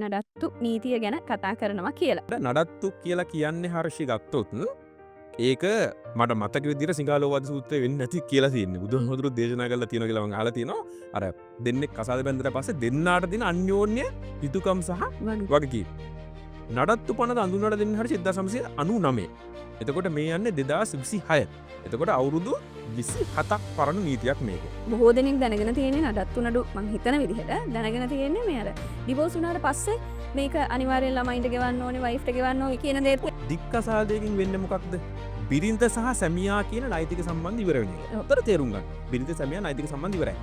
නඩත්තු නීතිය ගැන කතා කරනවා කියලා. නඩත්තු කියලා කියන්නේ හර්ෂි ගත්තොත් ඒක මට මතක විදිහට සිංහලෝවාද සූත්‍රයේ වෙන්නේ නැති කියලා තියෙන්නේ. බුදුහාමුදුරුවෝ දේශනා කරලා තියෙනවා කියලා මම අහලා තියෙනවා. අර දෙන්නෙක් කසාද බැඳලා පස්සේ දෙන්නාට දෙන අන්‍යෝන්‍ය යුතුයකම් සහ වගකීම්. නඩත්තු පනත අඳුනට දෙන්න හරි 1999. එතකොට මේ යන්නේ 2026. එතකොට අවුරුදු 27ක් පරණු නීතියක් මේක. බොහෝ දෙනෙක් දැනගෙන තියෙන්නේ නඩත්තු නඩු මං හිතන විදිහට දැනගෙන තියෙන්නේ මේ අර ඩිවෝස් වුණාට පස්සේ මේක අනිවාර්යෙන් ළමයින්ට ගෙවන්න ඕනේ වයිෆ්ට ගෙවන්න ඕනේ කියන දේ. දික්කසාදයකින් වෙන්නේ මොකක්ද? බිරිඳ සහ සැමියා කියන නෛතික සම්බන්ධ ඉවර වෙන එක. උතර තේරුම් ගන්න. බිරිඳ සැමියා නෛතික සම්බන්ධ ඉවරයි.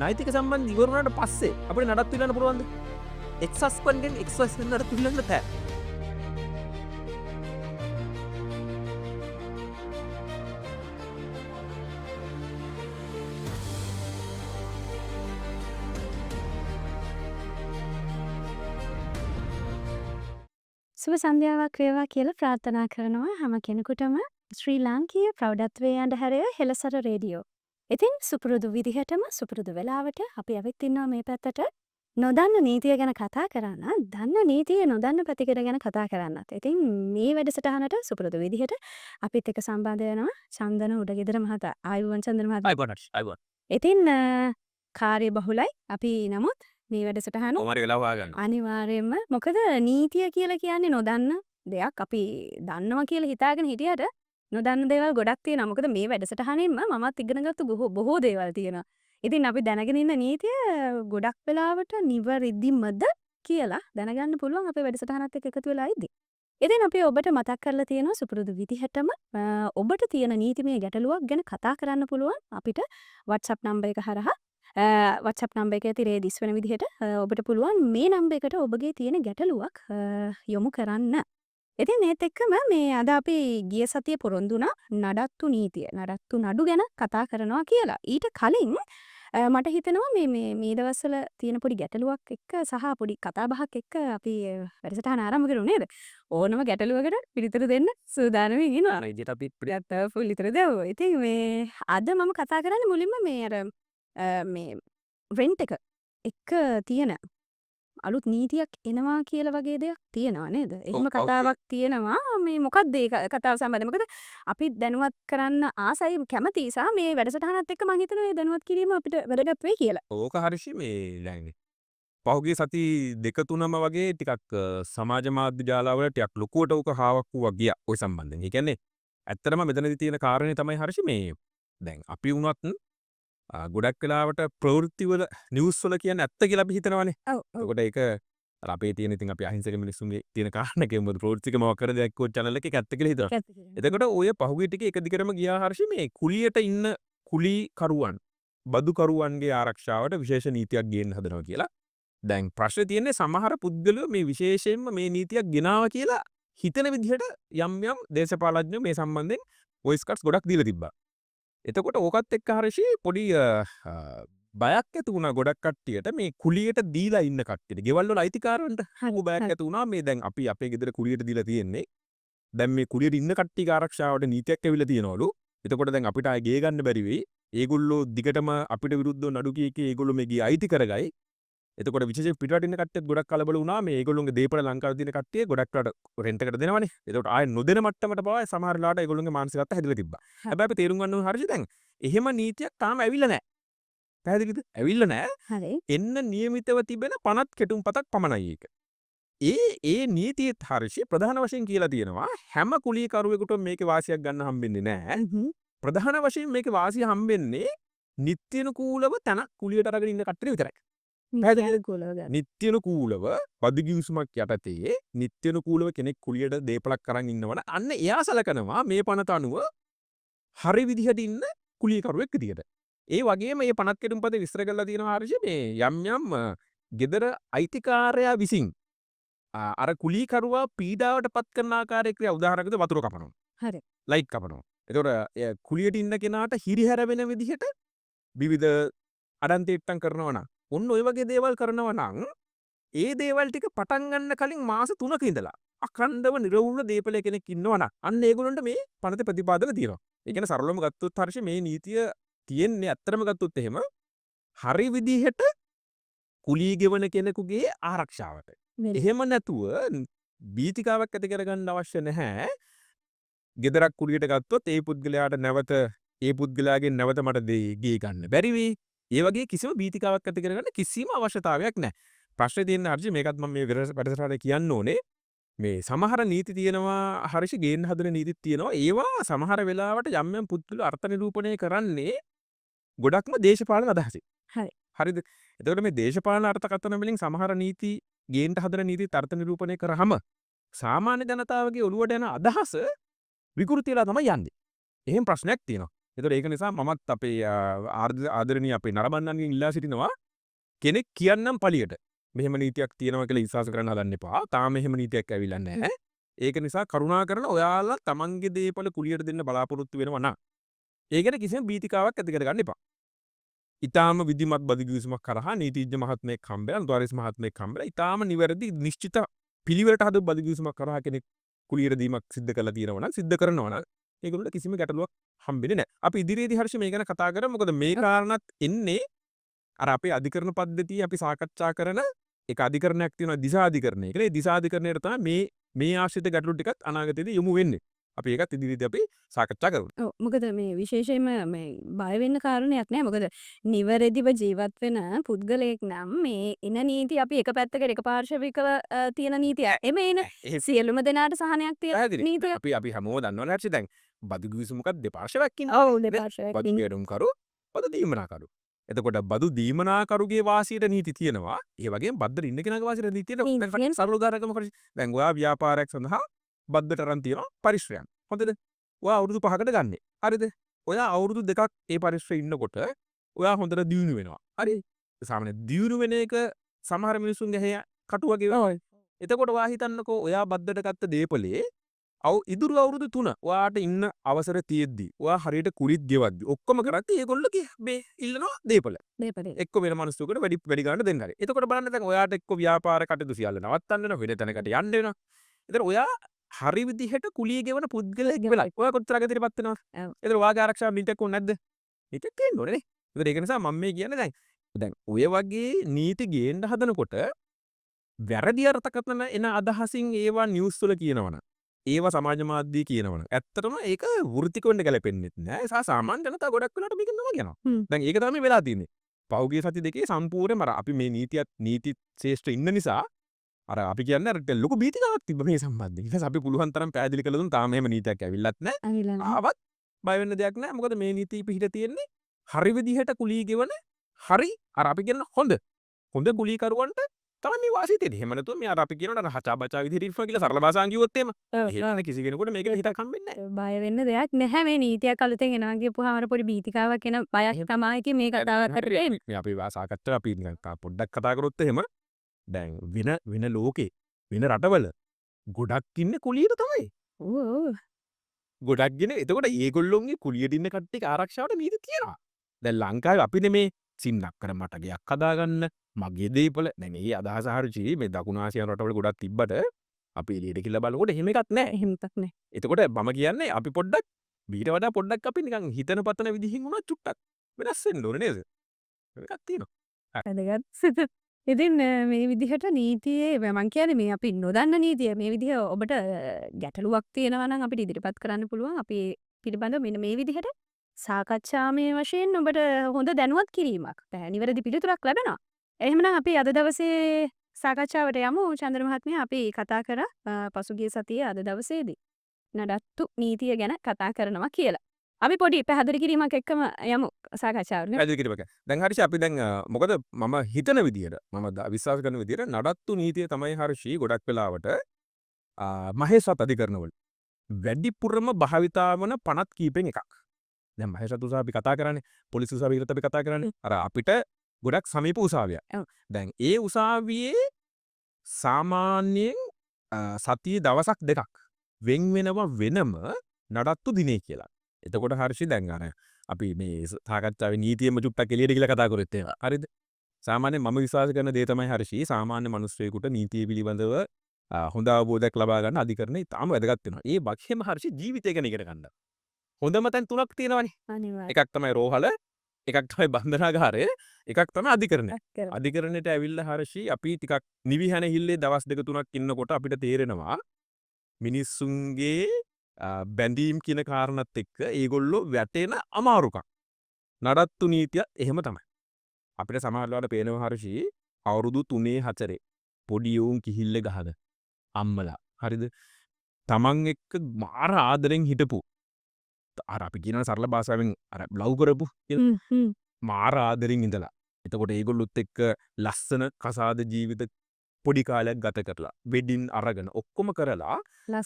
නෛතික සම්බන්ධ ඉවර වුණාට පස්සේ අපිට නඩත්තු ඉල්ලන්න පුළුවන්ද? එක්ස් හස්බන්ඩ්ගෙන් එක්ස් වයිෆ් නඩත්තු ඉල්ලන්න බෑ. සුබ සන්ධ්‍යාවක් වේවා කියලා ප්‍රාර්ථනා කරනවා හැම කෙනෙකුටම ශ්‍රී ලාංකීය ප්‍රෞಢත්වයේ අඳුරය හෙළසර රේඩියෝ. ඉතින් සුපුරුදු විදිහටම සුපුරුදු වෙලාවට අපි ඇවිත් ඉන්නවා මේ පැත්තට නොදන්න නීතිය ගැන කතා කරන්න, දන්න නීතිය නොදන්න පැතිකඩ ගැන කතා කරන්නත්. ඉතින් මේ වැඩසටහනට සුපුරුදු විදිහට අපිත් එක්ක සම්බන්ධ වෙනවා චන්දන උඩගෙදර මහතා. ආයුබෝවන් චන්දන මහතා. ආයිබෝන්. ඉතින් කාර්ය බහුලයි. අපි නමුත් මේ වැඩසටහන ඔමාරි වෙලා හොයාගන්න. අනිවාර්යයෙන්ම මොකද නීතිය කියලා කියන්නේ නොදන්න දෙයක්. අපි දන්නවා කියලා හිතාගෙන හිටියට නොදන්න දේවල් ගොඩක් තියෙනවා. මොකද මේ වැඩසටහනින්ම මමත් ඉගෙනගත්තු බොහෝ දේවල් තියෙනවා. ඉතින් අපි දැනගෙන ඉන්න නීතිය ගොඩක් වෙලාවට නිවැරදිමද කියලා දැනගන්න පුළුවන් අපේ වැඩසටහනත් එක්ක එකතු වෙලා ඉද්දි. ඉතින් අපි ඔබට මතක් කරලා තියෙනවා සුපුරුදු විදිහටම ඔබට තියෙන නීතිමය ගැටලුවක් ගැන කතා කරන්න පුළුවන් අපිට WhatsApp නම්බර් එක හරහා. WhatsApp නම්බර් එක ඇති රේඩිස් වෙන විදිහට ඔබට පුළුවන් මේ නම්බර් එකට ඔබගේ තියෙන ගැටලුවක් යොමු කරන්න. ඉතින් ඒත් එක්කම මේ අද අපි ගිය සතියේ පොරොන්දු වුණා නඩත්තු නීතිය, නඩත්තු නඩු ගැන කතා කරනවා කියලා. ඊට කලින් මට හිතෙනවා මේ දවස්වල තියෙන පොඩි ගැටලුවක් එක්ක සහ පොඩි කතා බහක් එක්ක අපි වැඩසටහන ආරම්භ කරමු නේද? ඕනම ගැටලුවකට පිළිතුරු දෙන්න සූදානම්ින් ඉන්නවා. අර ඉදිරියට අපි පිළිතුරු පිළිතුරු දෙවෝ. ඉතින් මේ අද මම කතා කරන්නේ මුලින්ම මේ අර මේ රෙන්ට් එක එක්ක තියෙන අලුත් නීතියක් එනවා කියලා වගේ දෙයක් තියෙනවා නේද? එහෙම කතාවක් තියෙනවා. මේ මොකක්ද ඒ කතාව සම්බන්ධ? මොකද අපි දැනුවත් කරන්න ආසයි කැමතියි සහ මේ වැඩසටහනත් එක්ක මම හිතනවා මේ දැනුවත් කිරීම අපිට වැදගත් වෙයි කියලා. ඕක හරිෂි මේ දැන් පහුගිය සති දෙක තුනම වගේ ටිකක් සමාජ මාධ්‍ය ජාලවල ටිකක් ලොකුවට ඕක හාවක් වුණා ගියා ওই සම්බන්ධයෙන්. ඒ කියන්නේ ඇත්තටම මෙතනදී තියෙන කාරණේ තමයි හරිෂි මේ දැන් අපි වුණත් ගොඩක් වෙලාවට ප්‍රවෘත්තිවල නිවුස් වල කියන්නේ ඇත්ත කියලා අපි හිතනවානේ. ඔව්. එතකොට ඒක අර අපේ තියෙන ඉතින් අපි අහිංසක මිනිස්සුන්ගේ තියෙන කාරණකේ මොකද ප්‍රවෘත්තික මොකක් කරද දැක්කොත් channel එකේ ඇත්ත කියලා හිතනවා. එතකොට ඔය පහුගිය ටිකේ එක දිගටම ගියා හර්ෂි මේ කුලියට ඉන්න කුලී කරුවන් බදු කරුවන්ගේ ආරක්ෂාවට විශේෂ නීතියක් ගේන්න හදනවා කියලා. දැන් ප්‍රශ්නේ තියෙන්නේ සමහර පුද්ගලයෝ මේ විශේෂයෙන්ම මේ නීතියක් ගෙනාවා කියලා හිතන විදිහට යම් දේශපාලඥයෝ මේ සම්බන්ධයෙන් වොයිස් කට්ස් ගොඩක් දීලා තිබ්බා. එතකොට ඕකත් එක්ක හරිෂි පොඩි බයක් ඇති වුණා ගොඩක් කට්ටියට මේ කුලියට දීලා ඉන්න කට්ටියට. ගෙවල් වල අයිතිකාරවන්ට බයක් ඇති වුණා මේ දැන් අපි අපේ ගෙදර කුලියට දීලා තියෙන්නේ. දැන් මේ කුලියට ඉන්න කට්ටියගේ ආරක්ෂාවට නීතියක් ඇවිල්ලා තියෙනවලු. එතකොට දැන් අපිට ආයේ ගේ ගන්න බැරි වෙයි. ඒගොල්ලෝ දිගටම අපිට විරුද්ධව නඩු කිය ඒගොල්ලෝ මේ ගේ අයිති කරගයි. එතකොට විශේෂයෙන් පිටරට ඉන්න කට්ටියත් ගොඩක් කලබල වුණා මේ ඒගොල්ලෝගේ දේපල ලංකාවේ තියෙන කට්ටිය ගොඩක් රට රෙන්ට් එකට දෙනවනේ. එතකොට ආයේ නොදෙන මට්ටමට පවා සමහර ලාට ඒගොල්ලෝගේ මානසිකත්වය හැදිලා තිබ්බා. හැබැයි අපි තේරුම් ගන්න ඕනේ හරියට දැන් එහෙම නීතියක් තාම ඇවිල්ලා නැහැ. පැහැදිලිද? ඇවිල්ලා නැහැ. හරි. එන්න නියමිතව තිබෙන පනත් කෙටුම්පතක් පමණයි ඒක. ඒ නීතියත් හරියට ප්‍රධාන වශයෙන් කියලා තියෙනවා හැම කුලීකරුවෙකුට මේකේ වාසියක් ගන්න හම්බෙන්නේ නැහැ. ප්‍රධාන වශයෙන් මේකේ වාසිය හම්බෙන්නේ නිත්‍යනුකූලව තන කුලියට අරගෙන ඉන්න කට්ටිය විතරයි. නිත්‍යනුකූලව පදගිවිසුමක් යටතේ නිත්‍යනුකූලව කෙනෙක් කුලියට දේපලක් අරන් ඉන්නවනම් අන්න එයා සලකනවා මේ පනත අනුව හරි විදිහට ඉන්න කුලිකරුවෙක් විදිහට. ඒ වගේම මේ පනත් කෙටුම්පතේ විස්තර කරලා තියෙනවා හරියට මේ යම් ගෙදර අයිතිකාරයා විසින් අර කුලිකරුවා පීඩාවට පත් කරන ආකාරයේ ක්‍රියා උදාහරණයකට වතුර කපනවා. හරි. ලයිට් කපනවා. ඒතකොට කුලියට ඉන්න කෙනාට හිරිහැර වෙන විදිහට විවිධ අඩන්තේට්ටම් කරනවා නම් ඔන්න ඔය වගේ දේවල් කරනවා නම් ඒ දේවල් ටික පටන් ගන්න කලින් මාස 3ක ඉඳලා අඛණ්ඩව නිර්වුල දීපලේ කෙනෙක් ඉන්නවා නම් අන්න ඒගොල්ලන්ට මේ පනතේ ප්‍රතිපාදන තියෙනවා. ඒ කියන්නේ සරලවම ගත්තොත් හරිය මේ නීතිය තියෙන්නේ ඇත්තටම ගත්තොත් එහෙම හරි විදිහට කුලී ගෙවන කෙනෙකුගේ ආරක්ෂාවට. එහෙම නැතුව බීතිකාවක් ඇති කරගන්න අවශ්‍ය නැහැ. ගෙදරක් කුලියට ගත්තොත් ඒ පුද්ගලයාට නැවත ඒ පුද්ගලයාගෙන් නැවත මට ගේ ගන්න බැරි වෙයි. ඒ වගේ කිසිම බීතිකාවක් ඇති කරගන්න කිසිම අවශ්‍යතාවයක් නැහැ. ප්‍රශ්නේ තියෙන්නේ හර්ෂි මේකත් මම මේ වැඩසටහනේ කියන්න ඕනේ. මේ සමහර නීති තියෙනවා හර්ෂි ගේන්න හදන නීතිත් තියෙනවා. ඒවා සමහර වෙලාවට යම් යම් පුද්ගලයෝ අර්ථ නිරූපණය කරන්නේ ගොඩක්ම දේශපාලන අදහසින්. හරි. හරිද? එතකොට මේ දේශපාලන අර්ථකථන වලින් සමහර නීති ගේන්න හදන නීතිත් අර්ථ නිරූපණය කරාම සාමාන්‍ය ජනතාවගේ ඔළුවට එන අදහස විකෘති වෙලා තමයි යන්නේ. එහෙම ප්‍රශ්නයක් තියෙනවා. ඒතකොට ඒක නිසා මමත් අපේ ආදරණීය අපේ නරඹන්නන්ගෙන් ඉල්ලා සිටිනවා කෙනෙක් කියන්නම් පළියට මෙහෙම නීතියක් තියෙනවා කියලා විශ්වාස කරන්න හදන්න එපා. තාම එහෙම නීතියක් ඇවිල්ලා නැහැ. ඒක නිසා කරුණාකරලා ඔයාලා තමන්ගේ දේපල කුලියට දෙන්න බලාපොරොත්තු වෙනවා නම් ඒ ගැන කිසිම බීතිකාවක් ඇති කරගන්න එපා. ඊටාම විධිමත් බදු කිවිසුමක් කරහා නීතිඥ මහත්මයෙක් හම්බෙලා ද්වාරස් මහත්මයෙක් හම්බෙලා ඊටාම නිවැරදි නිශ්චිත පිළිවෙලට හදපු බදු කිවිසුමක් කරහා කෙනෙක් කුලියට දීමක් සිද්ධ කරලා තියෙනවා නම් සිද්ධ කරනවා නම් ඒගොල්ලන්ට කිසිම ගැටලුවක් හම්බෙන්නේ නැහැ. අපි ඉදිරියේදී හර්ෂ මේ ගැන කතා කරමු. මොකද මේ කාරණාත් එන්නේ අර අපේ අධිකරණ පද්ධතිය අපි සාකච්ඡා කරන එක අධිකරණයක් තියෙනවා දිසාධිකරණය කියලා. ඒ දිසාධිකරණයට තමයි මේ ආශ්‍රිත ගැටලු ටිකත් අනාගතයේදී යොමු වෙන්නේ. අපි ඒකත් ඉදිරියේදී අපි සාකච්ඡා කරමු. ඔව් මොකද මේ විශේෂයෙන්ම මේ බය වෙන්න කාරණයක් නෑ. මොකද නිවැරදිව ජීවත් වෙන පුද්ගලයෙක් නම් මේ එන නීති අපි එක පැත්තකට එක පාර්ශවිකව තියෙන නීතිය එමෙයින සියලුම දෙනාට සහනයක් තියෙන පැහැදිලි. නීතිය. අපි හැමෝම දන්නවනේ හර්ෂ දැන් බදු කිවිසුමක් දෙපාර්ශවයක් ඉන්නවා. ඔව් බදු දෙපාර්ශවයකින් පෙරම්කරු බදු දීමනාකරු. එතකොට බදු දීමනාකරුගේ වාසියට නීති තියෙනවා. ඒ වගේම බද්දට ඉන්න කෙනාගේ වාසියට නීති තියෙනවා. දැන් සරල උදාහරණයක් මොකද? දැන් ඔයා ව්‍යාපාරයක් සඳහා බද්දට අරන් තියෙනවා පරිශ්‍රයන්. හොඳද? ඔයා අවුරුදු 5කට ගන්නෙ. හරිද? ඔයා අවුරුදු 2ක් ඒ පරිශ්‍රයේ ඉන්නකොට ඔයා හොඳට දියුණු වෙනවා. හරි? සාමාන්‍ය දියුණු වෙන එක සමහර මිනිස්සුන්ගේ ඇහැ කටු වගේ වෙනවා. එතකොට ඔයා හිතන්නකෝ ඔයා බද්දට ගත්ත දේපලේ ඉදුරු අවුරුදු 3 ඔයාට ඉන්න අවසර තියෙද්දි ඔයා හරියට කුලිත් ගෙවද්දි ඔක්කොම කරද්දි ඒගොල්ලෝ මේ ඉල්ලනවා දේපල. දෙපරේ. එක්ක වෙන මිනිස්සුන්ට වැඩි ගන්න දෙන්න හරි. එතකොට බලන්න දැන් ඔයාට එක්ක ව්‍යාපාර කටයුතු සියල්ල නවත්තන්න වෙනවා. වෙන තැනකට යන්න වෙනවා. එතන ඔයා හරි විදිහට කුලිය ගෙවන පුද්ගලයෙක් වෙලා. ඔයා කොච්චර අගතියටපත් වෙනවද? ඔව්. එතන ඔයාගේ ආරක්ෂාව නීතියක් උන්නේ නැද්ද? නීතියක් තියෙන්න ඕනේ නේ. එතන ඒක නිසා මම මේ කියන්නේ දැන් ඔය වගේ නීති ගේන්න හදනකොට වැරදි අර්ථකථන එන අදහසින් ඒවා නිවුස් වල කියනවනම් ඒවා සමාජ මාධ්‍ය කියනවනම් ඇත්තටම ඒක වෘත්තික වෙන්න ගැලපෙන්නේ නැහැ. ඒ සාමාන්‍ය ජනතාව ගොඩක් වෙලාවට මේක නම කියනවා. දැන් ඒක තමයි වෙලා තියෙන්නේ. පහුගිය සති දෙකේ සම්පූර්ණයෙන්ම අර අපි මේ නීති ශේෂ්ත්‍ර ඉන්න නිසා අර අපි කියන්නේ අර ලොකු බීතිකාවක් තිබ්බ මේ සම්බන්ධයෙන්. ඊට පස්සේ අපි පුළුවන් තරම් පැහැදිලි කළ දුන්නා. තාම එහෙම නීතියක් ඇවිල්ලත් නැහැ. අවිලන. ආවත් බය වෙන්න දෙයක් නැහැ. මොකද මේ නීති පිහිට තියෙන්නේ හරි විදිහට කුලී ගෙවන හරි අර අපි කියන හොඳ කුලීකරුවන්ට තමයි මේ වාසිය තියෙන්නේ. එහෙම නැතුව මේ අර අපි කියනවනේ අර හචා බචා විදිහට ඉන්නවා කියලා සරල භාෂාවෙන් කිව්වොත් එහෙම. එහෙම කිසි කෙනෙකුට මේක හිතක් හම්බෙන්නේ නැහැ. බය වෙන්න දෙයක් නැහැ මේ නීතියක් අලුතෙන් එනවා කියපුවාම අර පොඩි බීතිකාවක් එන බයක් තමයි ඉතින් මේ කතාව කරේ. මේ අපි සාකච්ඡා අපි පොඩ්ඩක් කතා කරොත් එහෙම දැන් වෙන ලෝකේ වෙන රටවල ගොඩක් ඉන්නේ කුලියට තමයි. ඔව්. ගොඩක් ගෙන එතකොට ඒගොල්ලොන්ගේ කුලියට ඉන්න කට්ටියක ආරක්ෂාවට නීති තියෙනවා. දැන් ලංකාවේ අපිනේ මේ සින්නක් කර මට ගයක් හදාගන්න මගේ දේපල දැන් මේ අදහස හරිචි මේ දකුණු ආසියානු රටවල ගොඩක් තිබ්බට අපි එළියට කියලා බලනකොට එහෙම එකක් නැහැ. එහෙමත් නැහැ. එතකොට මම කියන්නේ අපි පොඩ්ඩක් ඊට වඩා පොඩ්ඩක් අපි නිකන් හිතන පතන විදිහින් වුණා චුට්ටක් වෙනස් වෙන්න ඕනේ නේද? එකක් තියෙනවා. වැදගත්. ඉතින් මේ විදිහට නීතියේ මම කියන්නේ මේ අපි නොදන්න නීතිය මේ විදිහ ඔබට ගැටලුවක් තියෙනවා නම් අපිට ඉදිරිපත් කරන්න පුළුවන්. අපි පිළිබඳව මෙන්න මේ විදිහට සාකච්ඡාමය වශයෙන් ඔබට හොඳ දැනුවත් කිරීමක්. නිවැරදි පිළිතුරක් ලැබෙනවා. එහෙමනම් අපි අද දවසේ සාකච්ඡාවට යමු චන්ද්‍ර මහත්මයා. අපි කතා කරා පසුගිය සතියේ අද දවසේදී නඩත්තු නීතිය ගැන කතා කරනවා කියලා. අපි පොඩි පැහැදිලි කිරීමක් එක්කම යමු සාකච්ඡාවට. පැහැදිලි කිරීමක්. දැන් හරිෂ අපි දැන් මොකද මම හිතන විදිහට මම විශ්වාස කරන විදිහට නඩත්තු නීතිය තමයි හරිෂි ගොඩක් වෙලාවට මහේස්වත් අධිකරණවල වැඩිපුරම භාවිතා වන පනත් කීපෙන් එකක්. දැන් මහේස්වත් උසාවිය අපි කතා කරන්නේ පොලිස් උසාවියට අපි කතා කරන්නේ අර අපිට ගොඩක් සමීප උසාවියක්. දැන් ඒ උසාවියේ සාමාන්‍යයෙන් සතියේ දවසක් දෙකක් වෙන් වෙනවා වෙනම නඩත්තු දිනේ කියලා. එතකොට හර්ෂි දැන් අර අපි මේ සාකච්ඡාවේ නීතියෙම චුට්ටක් එළියට ගිහලා කතා කරොත් එහෙම හරිද? සාමාන්‍යයෙන් මම විශ්වාස කරන දේ තමයි හර්ෂි සාමාන්‍ය මිනිස්සෙකුට නීතිය පිළිබඳව හොඳ අවබෝධයක් ලබා ගන්න අධිකරණය ඉතාම වැදගත් වෙනවා. ඒ වගේම හර්ෂි ජීවිතය ගැන ඉගෙන ගන්න. හොඳම තැන් තුනක් තියෙනවානේ. අනිවාර්යයෙන්. එකක් තමයි රෝහල, එකක් තමයි බන්ධනාගාරය එකක් තමයි අධිකරණය. අධිකරණයට ඇවිල්ලා හර්ෂි අපි ටිකක් නිවිහැන හිල්ලේ දවස් 2-3ක් ඉන්නකොට අපිට තේරෙනවා මිනිස්සුන්ගේ බැඳීම් කියන කාරණත් එක්ක ඒගොල්ලෝ වැටෙන අමාරුකම්. නඩත්තු නීතිය එහෙම තමයි. අපිට සමහර වෙලාවට පේනවා හර්ෂි අවුරුදු 3-4 පොඩි උන් කිහිල්ල ගහන අම්මලා. හරිද? තමන් එක්ක මාර ආදරෙන් හිටපු අර අපි කියන සරල භාෂාවෙන් අර ලව් කරපු කියලා මාර ආදරෙන් ඉඳලා. එතකොට ඒගොල්ලොත් එක්ක ලස්සන කසාද ජීවිත පොඩි කාලයක් ගත කරලා වෙඩින් අරගෙන ඔක්කොම කරලා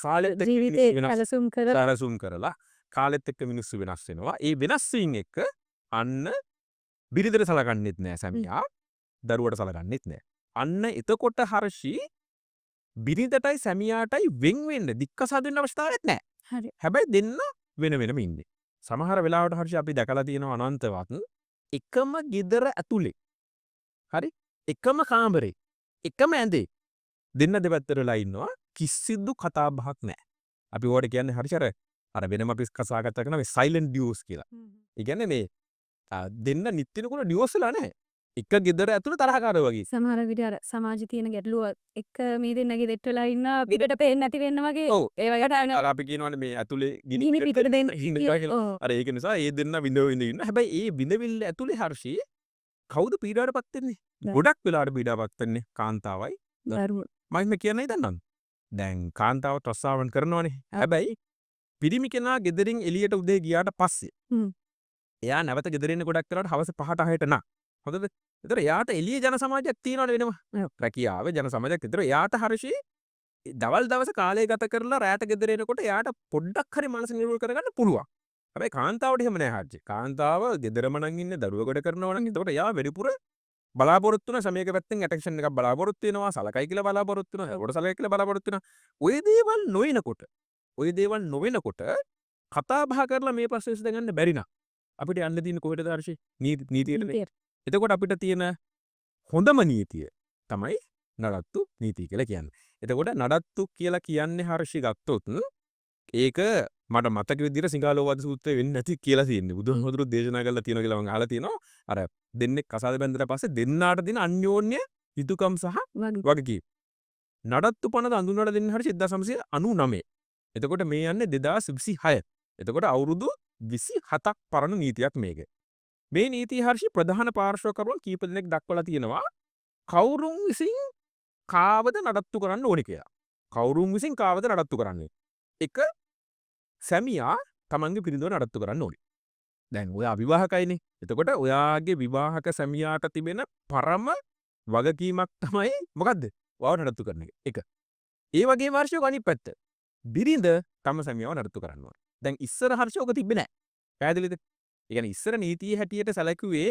කාලෙත් එක්ක ජීවිතේ වෙනස් සැලසුම් කරලා කාලෙත් එක්ක මිනිස්සු වෙනස් වෙනවා. ඒ වෙනස් වීම එක්ක අන්න බිරිඳට සලකන්නෙත් නෑ සැමියා, දරුවට සලකන්නෙත් නෑ. අන්න එතකොට හර්ෂි බිරිඳටයි සැමියාටයි වෙන් වෙන්න දික්කසාද වෙන්න අවස්ථාවක් නෑ. හරි. හැබැයි දෙන්න වෙන වෙනම ඉන්නේ. සමහර වෙලාවට හර්ෂි අපි දැකලා තියෙනවා අනන්තවත් එකම ගෙදර ඇතුලේ. හරි? එකම කාමරේ, එකම ඇඳේ දෙන්න දෙපැත්තටලා ඉන්නවා කිසිදු කතා බහක් නෑ. අපි ඕකට කියන්නේ හර්ෂි අර වෙනම අපි කතා කරන මේ සයිලන්ට් ඩිවෝස් කියලා. ඒ කියන්නේ මේ දෙන්න නිත්‍යනකොට ඩිවෝස් වෙලා නැහැ. එක ගෙදර ඇතුළේ තරහකාරයෝ වගේ. සමහර විට අර සමාජයේ තියෙන ගැටලුව එක්ක මේ දෙන්නගේ දෙට් වෙලා ඉන්න පිටට පේන්නේ නැති වෙන්න වගේ ඔව්. ඒ වගේ අර අපි කියනවානේ මේ ඇතුලේ ගිනි පිටට දෙන්න කියලා. ඔව්. අර ඒක නිසා ඒ දෙන්න විඳවින්න ඉන්න. හැබැයි ඒ විඳවිල්ල ඇතුලේ හර්ෂි කවුද පීඩාවටපත් වෙන්නේ? ගොඩක් වෙලාවට පීඩාවටපත් වෙන්නේ කාන්තාවයි. දරුවෝ. මම කියන්නේ දන්නවද? දැන් කාන්තාව ත්‍රස්සාවන් කරනවානේ. හැබැයි පිරිමි කෙනා ගෙදරින් එළියට උදේ ගියාට පස්සේ එයා නැවත ගෙදර එන්නේ ගොඩක් වෙලාවට හවස 5ට 6ට නා. හොඳද? ඒතර එයාට එළියේ ජන සමාජයක් තියෙනවනේ වෙනම. රැකියාවේ ජන සමාජයක්. ඒතර එයාට හර්ෂි දවල් දවස කාලය ගත කරලා රැට ගෙදර එනකොට එයාට පොඩ්ඩක් හරි මනස නිරුල් කරගන්න පුළුවන්. හැබැයි කාන්තාවට එහෙම නෑ හර්ෂි. කාන්තාව ගෙදරම නම් ඉන්නේ දරුවෝ ගොඩ කරනවා නම් එතකොට එයා වැඩිපුර බලාපොරොත්තු වෙන සමයක පැත්තෙන් ඇටෙන්ෂන් එකක් බලාපොරොත්තු වෙනවා, සලකයි කියලා බලාපොරොත්තු වෙනවා, ඒකට සලකයි කියලා බලාපොරොත්තු වෙනවා. ඔය දේවල් නොවෙනකොට කතා බහ කරලා මේ ප්‍රශ්නේ විසඳගන්න බැරි නම් අපිට යන්න තියෙන කොහෙටද හර්ෂි? නීතියටනේ. එතකොට අපිට තියෙන හොඳම නීතිය තමයි නඩත්තු නීතිය කියලා කියන්නේ. එතකොට නඩත්තු කියලා කියන්නේ හර්ෂි ගත්තොත් ඒක මට මතක විදිහට සිංහලෝවාද සූත්‍රයේ වෙන්නේ නැති කියලා තියෙන්නේ. බුදුහාමුදුරුවෝ දේශනා කරලා තියෙනවා කියලා මම අහලා තියෙනවා. අර දෙන්නේ කසාද බැඳලා පස්සේ දෙන්නාට දෙන අන්‍යෝන්‍ය යුතුයකම් සහ වගකීම්. නඩත්තු පනත අඳුනලා දෙන්න හර්ෂි 1999. එතකොට මේ යන්නේ 2026. එතකොට අවුරුදු 27ක් පරණ නීතියක් මේක. මේ නීතිය හර්ෂි ප්‍රධාන පාර්ශ්වකරුවන් කීප දෙනෙක් දක්වලා තියෙනවා කවුරුන් විසින් කාවද නඩත්තු කරන්න ඕනේ කියලා. කවුරුන් විසින් කාවද නඩත්තු කරන්නේ? එක සැමියා තමන්ගේ පිරිඳව නඩත්තු කරන්න ඕනේ. දැන් ඔයා විවාහකයිනේ. එතකොට ඔයාගේ විවාහක සැමියාට තිබෙන පරම වගකීමක් තමයි මොකද්ද? ඔයාව නඩත්තු කරන එක. එක. ඒ වගේම හර්ෂි අනිත් පැත්ත. බිරිඳ තම සැමියාව නඩත්තු කරන්න ඕනේ. දැන් ඉස්සර හර්ෂි ඔක තිබ්බේ නැහැ. පැහැදිලිද? ඒ කියන්නේ ඉස්සර නීතිය හැටියට සැලකුවේ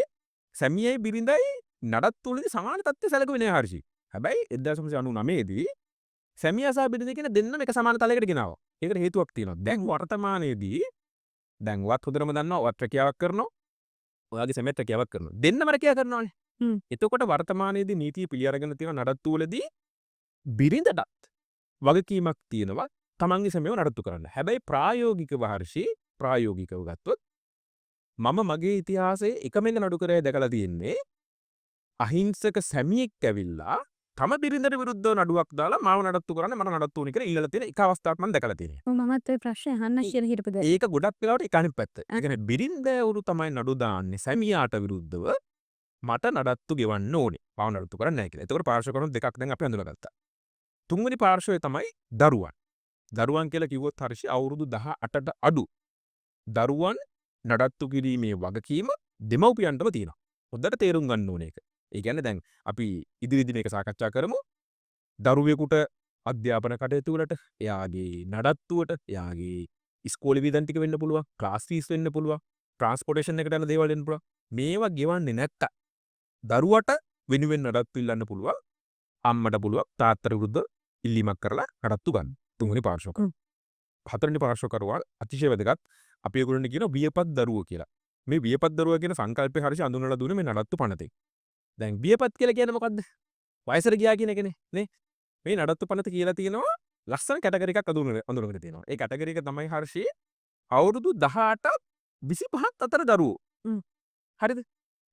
සැමියයි බිරිඳයි නඩත්තුවලදී සමාන තත්ත්වය සැලකුවේ නෑ හර්ෂි. හැබැයි 1999 දී සැමියා සහ බිරිඳ කියන දෙන්නම එක සමාන තලයකට ගෙනාවා. ඒකට හේතුවක් තියෙනවා. දැන් වර්තමානයේදී දැන් වත් හොඳටම දන්නවා වත් රැකියාවක් කරනවා. ඔයාගේ සැමියාත් රැකියාවක් කරනවා. දෙන්නම රැකියාව කරනවානේ. එතකොට වර්තමානයේදී නීතිය පිළි අරගෙන තියෙන නඩත්තුවලදී බිරිඳටත් වගකීමක් තියෙනවා තමන්ගේ සැමියාව නඩත්තු කරන්න. හැබැයි ප්‍රායෝගිකව හර්ෂි ප්‍රායෝගිකව ගත්තොත් මම මගේ ඉතිහාසයේ එකම එක නඩු කරේ දැකලා තියෙන්නේ අහිංසක සැමියෙක් ඇවිල්ලා තම බිරිඳට විරුද්ධව නඩුවක් දාලා මාව නඩත්තු කරන්න මට නඩත්තු වුණේ කියලා ඉල්ලලා තියෙන එක අවස්ථාවක් මම දැකලා තියෙනවා. ඔව් මමත් ওই ප්‍රශ්නේ අහන්න කියලා හිටපු දේ. ඒක ගොඩක් වෙලාවට ඒක අනිත් පැත්ත. ඒ කියන්නේ බිරිඳවරු තමයි නඩු දාන්නේ සැමියාට විරුද්ධව මට නඩත්තු ගෙවන්න ඕනේ. මාව නඩත්තු කරන්නේ නැහැ කියලා. ඒතකොට පාර්ශ්වකරුණු දෙකක් දැන් අපි හඳුනාගත්තා. තුන්වෙනි පාර්ශ්වය තමයි දරුවන්. දරුවන් කියලා කිව්වොත් හර්ෂි අවුරුදු 18ට අඩු දරුවන් නඩත්තු කිරීමේ වගකීම දෙමව්පියන්ටම තියෙනවා. හොඳට තේරුම් ගන්න ඕනේ ඒක. ඒ කියන්නේ දැන් අපි ඉදිරියේදී මේක සාකච්ඡා කරමු. දරුවෙකුට අධ්‍යාපන කටයුතු වලට, එයාගේ නඩත්තුවට, එයාගේ ඉස්කෝලේ වියදම් ටික වෙන්න පුළුවන්, ක්ලාස් ෆීස් වෙන්න පුළුවන්, ට්‍රාන්ස්පෝර්ටේෂන් එකට යන දේවල් වෙන්න පුළුවන්. මේවා ගෙවන්නේ නැත්තම් දරුවට වෙනුවෙන් නඩත්තු ඉල්ලන්න පුළුවන්. අම්මට පුළුවන් තාත්තට විරුද්ධ ඉල්ලීමක් කරලා නඩත්තු ගන්න. තුන්වෙනි පාර්ශ්වකරුවා. හතරවෙනි පාර්ශ්වකරුවා අතිශය වැදගත්. අපි ඒගොල්ලන්ට කියනවා වියපත් දරුවෝ කියලා. මේ වියපත් දරුවා කියන සංකල්පය හරියට අඳුනලා දුන්නේ මේ නඩත්තු පනතේ. දැන් වියපත් කියලා කියන්නේ මොකද්ද? වයසට ගියා කියන එකනේ නේ. මේ නඩත්තු පනත කියලා තියෙනවා ලස්සන කැටගරි එකක් අඳුනගෙන තියෙනවා. ඒ කැටගරි එක තමයි හර්ෂි අවුරුදු 18 25ක් අතර දරුවෝ. හරිද?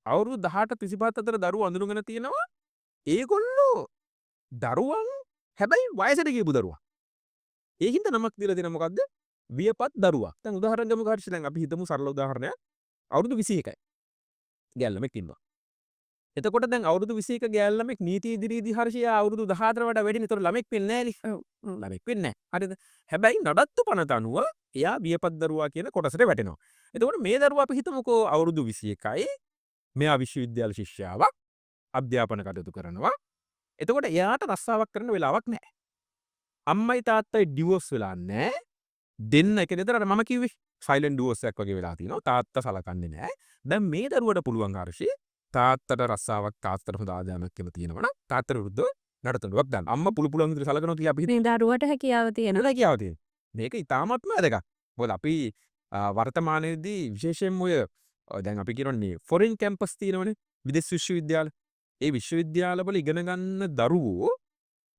අවුරුදු 18 35 අතර දරුවෝ අඳුනගෙන තියෙනවා. ඒගොල්ලෝ දරුවන් හැබැයි වයසට ගියපු දරුවා. ඒ හින්දා නමක් දීලා තියෙනවා මොකද්ද? වියපත් දරුවා. දැන් උදාහරණ ගමුකෝ හර්ෂ දැන් අපි හිතමු සරල උදාහරණයක්. අවුරුදු 21යි. ගෑල්ලමෙක් ඉන්නවා. එතකොට දැන් අවුරුදු 21 ගෑල් ළමෙක් නීති ඉදිරියේදී හර්ෂයා අවුරුදු 14 වඩා වැඩිනේ. ඒතකොට ළමෙක් වෙන්නේ නැහැ නේ. ඔව්. ළමෙක් වෙන්නේ නැහැ. හරිද? හැබැයි නඩත්තු පනත අනුව එයා වියපත් දරුවා කියන කොටසට වැටෙනවා. එතකොට මේ දරුවා අපි හිතමුකෝ අවුරුදු 21යි. මෙයා විශ්වවිද්‍යාල ශිෂ්‍යාවක් අධ්‍යාපන කටයුතු කරනවා. එතකොට එයාට රස්සාවක් කරන්න වෙලාවක් නැහැ. අම්මයි තාත්තයි ඩිවෝස් වෙලා නැහැ. දෙන්න එක දෙතරට මම කිව්වේ සයිලන්ට් ඩිවෝස් එකක් වගේ වෙලා තිනවා. තාත්තා සලකන්නේ නැහැ. දැන් මේ දරුවට පුළුවන් හර්ෂේ තාත්තට රස්සාවක් තාත්තට හොඳ ආදායමක් කියලා තියෙනවා නම් තාත්තට විරුද්ධව නඩත්තුවක් දාන්න. අම්මා පුළුවන් විදිහට සලකනවා කියලා අපි මේ දරුවට හැකියාව තියෙනවා. හිතලා කියාව තියෙනවා. මේක ඉතාමත්ම වැදගත්. මොකද අපි වර්තමානයේදී විශේෂයෙන්ම ඔය දැන් අපි කියනවනේ ෆොරින් කැම්පස් තියෙනවනේ විදේශ විශ්වවිද්‍යාල. ඒ විශ්වවිද්‍යාලවල ඉගෙන ගන්න දරුවෝ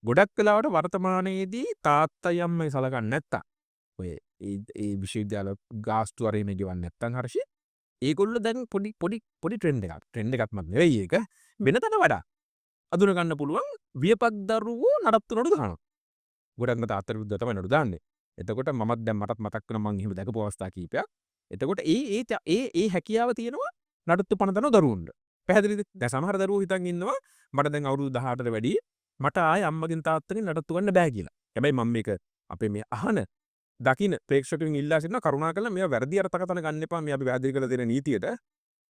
ගොඩක් වෙලාවට වර්තමානයේදී තාත්තයි අම්මයි සලකන්නේ නැත්තම් ඔය ඒ විශ්වවිද්‍යාල ගාස්තු අරගෙන ගෙවන්නේ නැත්තම් හර්ෂි ඒගොල්ලෝ දැන් පොඩි ට්‍රෙන්ඩ් එකක්මත් නෙවෙයි ඒක වෙනතට වඩා අඳුන ගන්න පුළුවන් වියපත් දරුවෝ නඩත්තු නඩු දානවා. ගොඩක්ම තාත්තට විරුද්ධව තමයි නඩු දාන්නේ. එතකොට මමත් දැන් මටත් මතක් වෙනවා මං එහෙම දැකපු අවස්ථා කීපයක්. එතකොට ඒ හැකියාව තියෙනවා නඩත්තු පනතන දරුවන්ට. පැහැදිලිද? දැන් සමහර දරුවෝ හිතන් ඉන්නවා මට දැන් අවුරුදු 18ට වැඩි මට ආයේ අම්මගෙන් තාත්තගෙන් නඩත්තු ගන්න බෑ කියලා. හැබැයි මම මේක අපේ මේ අහන දකින ප්‍රේක්ෂකයන් ඉල්ලා සිටිනවා කරුණාකරලා මේවා වැරදි අර්ථකථන ගන්න එපා මේ අපි වැරදි කරලා තියෙන නීතියට.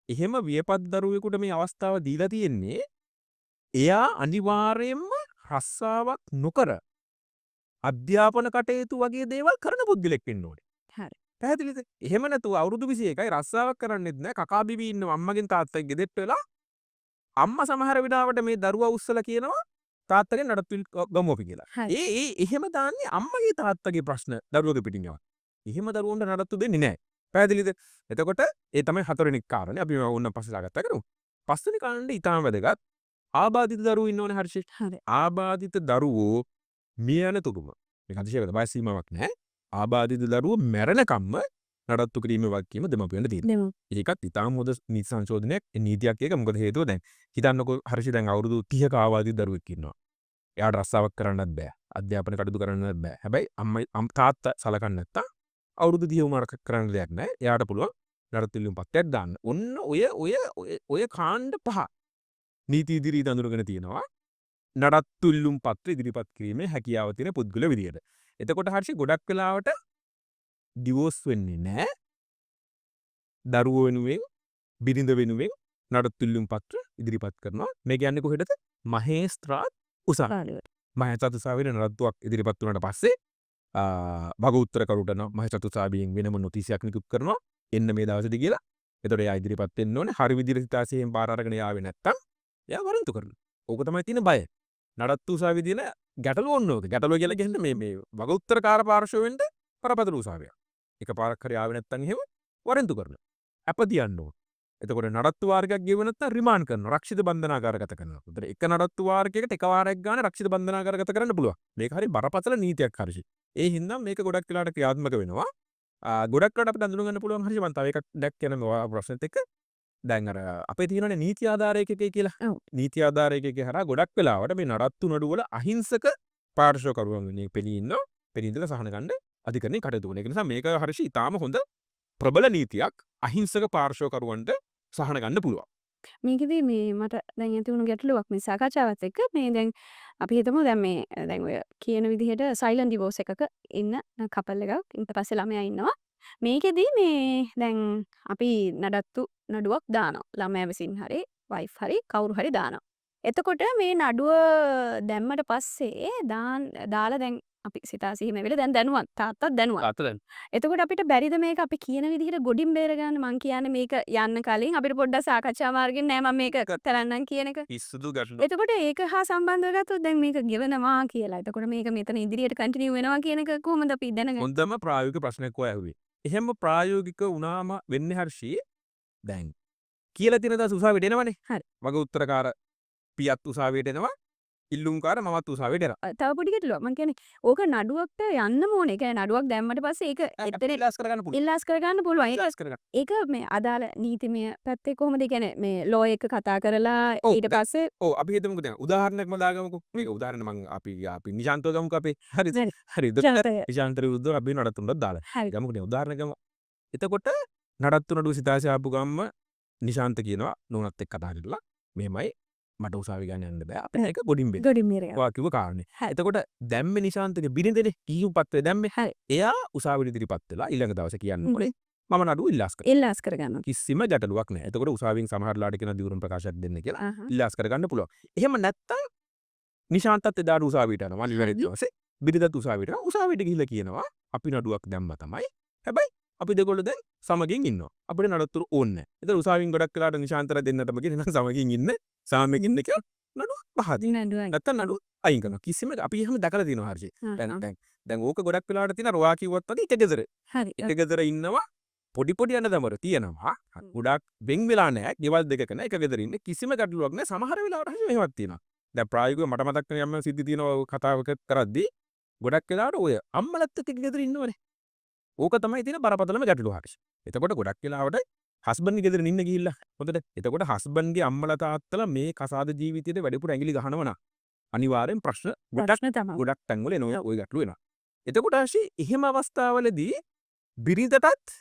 එහෙම වියපත් දරුවෙකුට මේ අවස්ථාව දීලා තියෙන්නේ එයා අනිවාර්යයෙන්ම රස්සාවක් නොකර අධ්‍යාපන කටයුතු වගේ දේවල් කරන පුද්ගලෙක් වෙන්න ඕනේ. හරි. පැහැදිලිද? එහෙම නැතුව අවුරුදු 21යි රස්සාවක් කරන්නෙත් නැහැ කකා බිබී ඉන්නව අම්මගෙන් තාත්තගෙන් ගෙදෙට්ට වෙලා අම්මා සමහර වෙලාවට මේ දරුවා උස්සලා කියනවා තාත්තගෙන් නඩත්තු ගමු අපි කියලා. හරි. ඒ එහෙම දාන්නේ අම්මගේ තාත්තගේ ප්‍රශ්න දරුවගේ පිටින් යවන්න. එහෙම දරුවන්ට නඩත්තු දෙන්නේ නැහැ. පැහැදිලිද? එතකොට ඒ තමයි හතරවෙනි කාරණේ. අපි ඕන්න පස්සේ දාගත්තා කරමු. පස්වෙනි කාරණේ ඊටාම වැදගත්. ආබාධිත දරුවෝ ඉන්නෝනේ හර්ෂේ. හරි. ආබාධිත දරුවෝ මිය යන තුරුම මේක අතිශය වයස් සීමාවක් නැහැ. ආබාධිත දරුවෝ මැරෙනකම්ම නඩත්තු කිරීමේ වගකීම දෙමාපියන්ට තියෙනවා. දෙමු. ඒකත් ඉතාම හොඳ නීති සංශෝධනයක්. ඒ නීතියක් එක මොකද හේතුව දැන් හිතන්නකෝ හර්ෂි දැන් අවුරුදු 30ක ආබාධිත දරුවෙක් ඉන්නවා. එයාට රස්සාවක් කරන්නත් බෑ. අධ්‍යාපන කටයුතු කරන්නත් බෑ. හැබැයි අම්මයි තාත්තා සලකන්නේ නැත්තම් අවුරුදු 30 වුණාට කරන්න දෙයක් නැහැ. එයාට පුළුවන් නඩත්තු ඉල්ලුම් පත්‍රයක් දාන්න. ඔන්න ඔය කාණ්ඩ පහ නීති ඉදිරියට අඳුරගෙන තියෙනවා. නඩත්තු ඉල්ලුම් පත්‍ර ඉදිරිපත් කිරීමේ හැකියාව තියෙන පුද්ගල විදියට. එතකොට හර්ෂි ගොඩක් වෙලාවට ඩිවෝස් වෙන්නේ නැහැ. දරුවෝ වෙනුවෙන් බිරිඳ වෙනුවෙන් නඩත්තු ඉල්ලුම් පත්‍ර ඉදිරිපත් කරනවා. මේ කියන්නේ කොහෙටද? මහේස්ත්‍රාත් උසාවියට. මහේස්ත්‍රාත් උසාවියේ නඩත්තුවක් ඉදිරිපත් වුණාට පස්සේ භග උත්තරකරුට මහේස්ත්‍රාත් උසාවියෙන් වෙනම නොටිසයක් නිකුත් කරනවා. එන්න මේ දවසේදී කියලා. එතකොට එයා ඉදිරිපත් වෙන්න ඕනේ. හරි විදිහට සිතාසයෙන් බාර අරගෙන යාවේ නැත්තම් එයා වරන්තු කරනවා. ඕක තමයි තියෙන බය. නඩත්තු උසාවියේ තියෙන ගැටලුව ඕන ඕක. ගැටලුව කියලා කියන්නේ මේ භග උත්තරකාර පාර්ශවයෙන්ද පරපතල උසාවියක්. එකපාරක් හරි ආවේ නැත්තම් එහෙම වරන්තු කරනවා. අප තියන්න ඕන. එතකොට නඩත්තු වාරකයක් ගෙව නැත්තම් රිමාන්ඩ් කරනවා. රක්ෂිත බන්ධනාගාරගත කරනවා. උතර එක නඩත්තු වාරකයකට එක වාරයක් ගන්න රක්ෂිත බන්ධනාගාරගත කරන්න පුළුවන්. මේක හරි බරපතල නීතියක් හරියි. ඒ හින්දා මේක ගොඩක් වෙලාට ක්‍රියාත්මක වෙනවා. ගොඩක් වෙලාට අපිට අඳුන ගන්න පුළුවන් හරියි. මම තව එකක් දැක් කියන මේ ප්‍රශ්නෙත් එක්ක දැන් අර අපේ තියෙනනේ නීති ආධාර ඒකකේ කියලා. ඔව්. නීති ආධාර ඒකකේ හරහා ගොඩක් වෙලාවට මේ නඩත්තු නඩු වල අහිංසක පාර්ශවකරුවන් වෙන්නේ පෙනී ඉන්නවා. පෙනී ඉඳලා සහන ගන්න අධිකරණේ කටයුතු කරන. ඒ නිසා මේක හරියි ඉතාම හොඳ ප්‍රබල නීතියක් අහිංසක පාර්ශවකරුවන්ට සහන ගන්න පුළුවන්. මේකෙදි මේ මට දැන් ඇති වුණු ගැටලුවක් මේ සාකච්ඡාවත් එක්ක මේ දැන් අපි හිතමු දැන් මේ දැන් ඔය කියන විදිහට සයිලන්ට් ඩිවෝස් එකක ඉන්න කපල් එකක් ඊට පස්සේ ළමයා ඉන්නවා. මේකෙදි මේ දැන් අපි නඩත්තු නඩුවක් දානවා. ළමයා විසින් හරි වයිෆ් හරි කවුරු හරි දානවා. එතකොට මේ නඩුව දැම්මට පස්සේ දාලා දැන් අපි සිතාසිහි මේ වෙලේ දැන් දැනුවත් තාත්තත් දැනුවත්. එතකොට අපිට බැරිද මේක අපි කියන විදිහට ගොඩින් බේරගන්න? මං කියන්නේ මේක යන්න කලින් අපිට පොඩ්ඩක් සාකච්ඡා මාර්ගෙන් නෑ මම මේක කරන්නම් කියන එක. පිස්සුදු ගැටලු. එතකොට ඒක හා සම්බන්ධව ගත්තොත් දැන් මේක ගෙවනවා කියලා. එතකොට මේක මෙතන ඉදිරියට කන්ටිනියු වෙනවා කියන එක කොහොමද අපි දැනගන්නේ? හොඳම ප්‍රායෝගික ප්‍රශ්නයක් ඔය ඇහුවේ. එහෙම ප්‍රායෝගික වුණාම වෙන්නේ හර්ෂී දැන් කියලා තියෙන දවස් උසාවියට එනවනේ. හරි. වග උත්තරකාර පියත් උසාවියට එනවා. ඉල්ලුම්කාර මමත් උසාවියට එනවා. තව පොඩි ගැටලුවක්. මං කියන්නේ ඕක නඩුවකට යන්නම ඕනේ. ඒ කියන්නේ නඩුවක් දැම්මට පස්සේ ඒක එතන ඉලාස් කරගන්න පුළුවන්. ඉල්ලාස් කරගන්න පුළුවන්. ඉලාස් කරගන්න. ඒක මේ අදාළ නීතිමය පැත්තේ කොහොමද? ඒ කියන්නේ මේ ලෝ එක කතා කරලා ඔව්, ඊට පස්සේ ඔව් අපි හිතමුකෝ දැන් උදාහරණයක්ම දාගමුකෝ. මේක උදාහරණ මං අපි නිශාන්තව ගමුකෝ අපේ. හරිද? හරි. හරිද? ජනතය. නිශාන්ත විරුද්ධව අපි නඩත්තුනට දාලා. හරි. ගමුකනේ උදාහරණ ගමු. එතකොට නඩත්තු නඩුව සිතාසේ ආපු ගම්ම නිශාන්ත කියනවා නෝනත් එක්ක කතා කරලා මෙහෙමයි මට උසාවි ගන්න යන්න බෑ. අපිට ඒක ගොඩින් බෙද. ගොඩින් මිරේ. ඔයා කිව්ව කාරණේ. හරි. එතකොට දැම්මේ නිශාන්තගේ බිරිඳනේ කීම් පත්‍රය දැම්මේ. හරි. එයා උසාවියට ඉදිරිපත් වෙලා ඊළඟ දවසේ කියන්න ඕනේ මම නඩුව ඉල්ලාස් කරනවා. ඉල්ලාස් කරගන්න. කිසිම ගැටලුවක් නැහැ. එතකොට උසාවියෙන් සමහරලාට කියන දිවුරුම් ප්‍රකාශයක් දෙන්න කියලා ආහ්. ඉල්ලාස් කරගන්න පුළුවන්. එහෙම නැත්තම් නිශාන්තත් එදාට උසාවියට යනවා. අනිවාර්ය දවසේ බිරිඳත් උසාවියට යනවා. උසාවියට ගිහිල්ලා කියනවා අපි නඩුවක් දැම්මා තමයි. හැබැයි අපි දෙගොල්ලෝ දැන් සමගින් ඉන්නවා. අපිට නඩත්තුරු ඕනේ නැහැ. ඒතර උසාවියෙන් ගොඩක් වෙලාට නිශාන්තර දෙන්නටම කියන නම් සමගින් ඉන්න සාමයෙන් ඉන්න කියලා නඩුව පහදින. නඩුවක්. නැත්තම් නඩුව අයින් කරනවා. කිසිම අපි එහෙම දැකලා තියෙනවා හර්ෂේ. දැන් ඕක ගොඩක් වෙලාට තියෙන රොයා කිව්වත් වගේ එක ගෙදර. හරි. එක ගෙදර ඉන්නවා පොඩි පොඩි අනදමර තියෙනවා. ගොඩක් වෙන් වෙලා නැහැ. ගෙවල් දෙකක නැහැ. එක ගෙදර ඉන්නේ. කිසිම ගැටලුවක් නැහැ. සමහර වෙලාවට හරි මෙහෙමත් තියෙනවා. දැන් ප්‍රායෝගිකව මට මතක් වෙන යම් සිද්ධි තියෙනවා කතාවක කරද්දී ගොඩක් වෙලාවට ඔය අම්මලත් එක්ක එක ගෙදර ඉන්නවනේ. ඕක තමයි තියෙන බරපතලම ගැටලුව හර්ෂ. එතකොට ගොඩක් වෙලාවට හස්බන්ඩ් ගෙදර ඉන්න ගිහිල්ලා හොඳට එතකොට හස්බන්ඩ්ගේ අම්මලා තාත්තලා මේ කසාද ජීවිතයේ වැඩිපුර ඇඟිලි ගහනවා නම් අනිවාර්යෙන් ප්‍රශ්න ගොඩක් තැන්වල එනවා ওই ගැටලුව එනවා. එතකොට හර්ෂි එහෙම අවස්ථාවලදී බිරිඳටත්